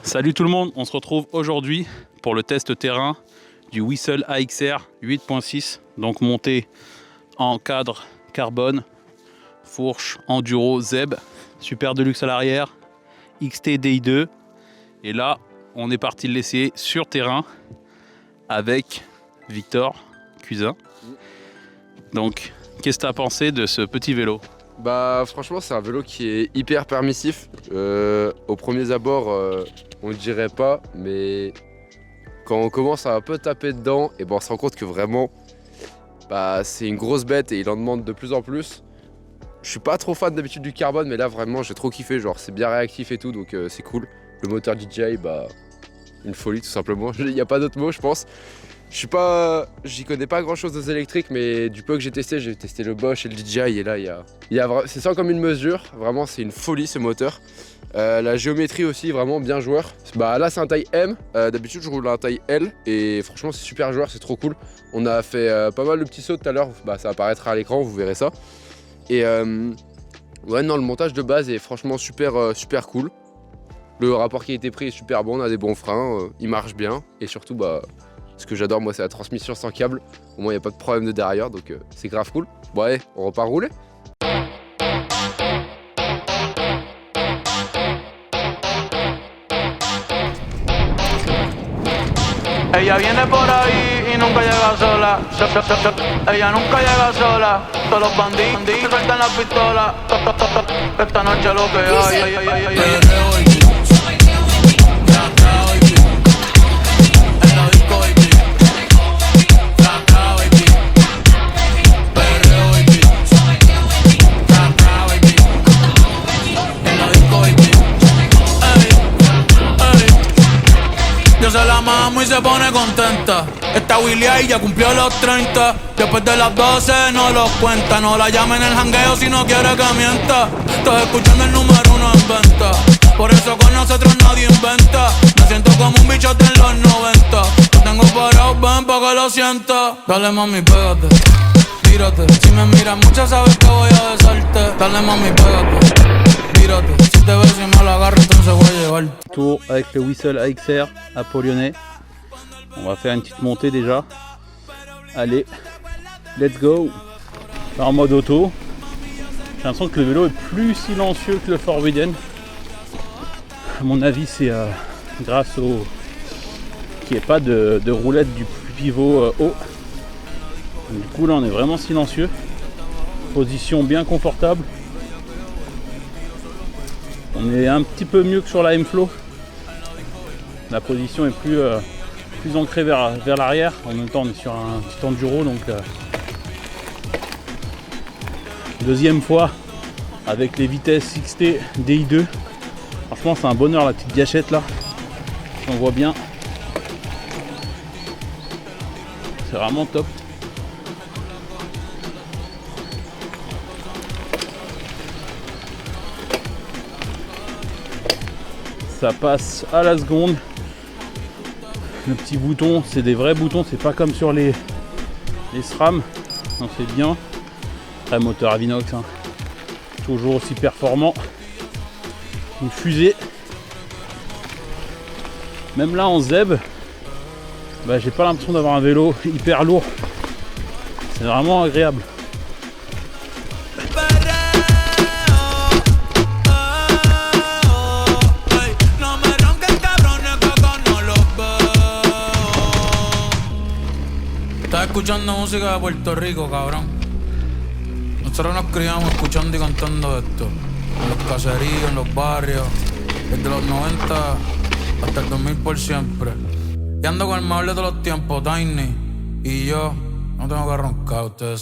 Salut tout le monde, on se retrouve aujourd'hui pour le test terrain du Whistle AXR 8.6, donc monté en cadre carbone, fourche enduro ZEB, super deluxe à l'arrière, XT DI2, et là on est parti le laisser sur terrain avec Victor Cuisin. Donc qu'est-ce que tu as pensé de ce petit vélo? Bah franchement c'est un vélo qui est hyper permissif. Au premier abord on ne dirait pas, mais quand on commence à un peu taper dedans, et ben on se rend compte que vraiment c'est une grosse bête et il en demande de plus en plus. Je suis pas trop fan d'habitude du carbone, mais là vraiment j'ai trop kiffé, genre c'est bien réactif et tout, donc c'est cool. Le moteur DJI, une folie tout simplement, il n'y a pas d'autre mot je pense. J'y connais pas grand chose aux électriques, mais du peu que j'ai testé le Bosch et le DJI, et là c'est ça comme une mesure, vraiment c'est une folie ce moteur. La géométrie aussi, vraiment bien joueur. Là c'est un taille M, d'habitude je roule un taille L, et franchement c'est super joueur, c'est trop cool. On a fait pas mal de petits sauts tout à l'heure, ça apparaîtra à l'écran, vous verrez ça. Et ouais non, le montage de base est franchement super cool. Le rapport qualité-prix est super bon, on a des bons freins, il marche bien, et surtout ce que j'adore moi c'est la transmission sans câble, au moins il n'y a pas de problème de derrière, donc c'est grave cool. Bon allez, on repart rouler. Ella viene por ahí y nunca llega sola. Ella nunca llega sola. Todos los bandidos sueltan la pistola. Esta noche lo que hay. Se la mamo y se pone contenta. Esta Willy ahí ya cumplió los 30. Después de las 12 no los cuenta. No la llamen en el jangueo si no quiere que mienta. Estoy escuchando el número 1 en venta. Por eso con nosotros nadie inventa. Me siento como un bichote en los 90. Lo tengo parado, ven pa' que lo sienta. Dale mami, pégate, tírate. Si me miras mucho sabes que voy a besarte. Dale mami, pégate. Si te ves y me la agarro, entonces voy a llevar. Tour avec le Whistle AXR à Pau-Lyonnais. On va faire une petite montée déjà. Allez, let's go. En mode auto. J'ai l'impression que le vélo est plus silencieux que le Forbidden. À mon avis, c'est grâce au qu'il n'y ait pas de roulette du pivot haut. Du coup, là, on est vraiment silencieux. Position bien confortable. On est un petit peu mieux que sur la M-Flow. La position est plus ancrée vers l'arrière. En même temps, on est sur un petit enduro, donc deuxième fois avec les vitesses XT DI2. Franchement, c'est un bonheur la petite gâchette là. On voit bien. C'est vraiment top. Ça passe à la seconde. Le petit bouton, c'est des vrais boutons, c'est pas comme sur les SRAM. Donc c'est bien. Un moteur Avinox, hein. Toujours aussi performant. Une fusée. Même là en ZEB, j'ai pas l'impression d'avoir un vélo hyper lourd. C'est vraiment agréable. Estás escuchando música de Puerto Rico, cabrón. Nosotros nos criamos escuchando y cantando esto. En los caseríos, en los barrios. Desde los 90 hasta el 2000 por siempre. Y ando con el mejor de todos los tiempos, Tiny. Y yo no tengo que roncar, ustedes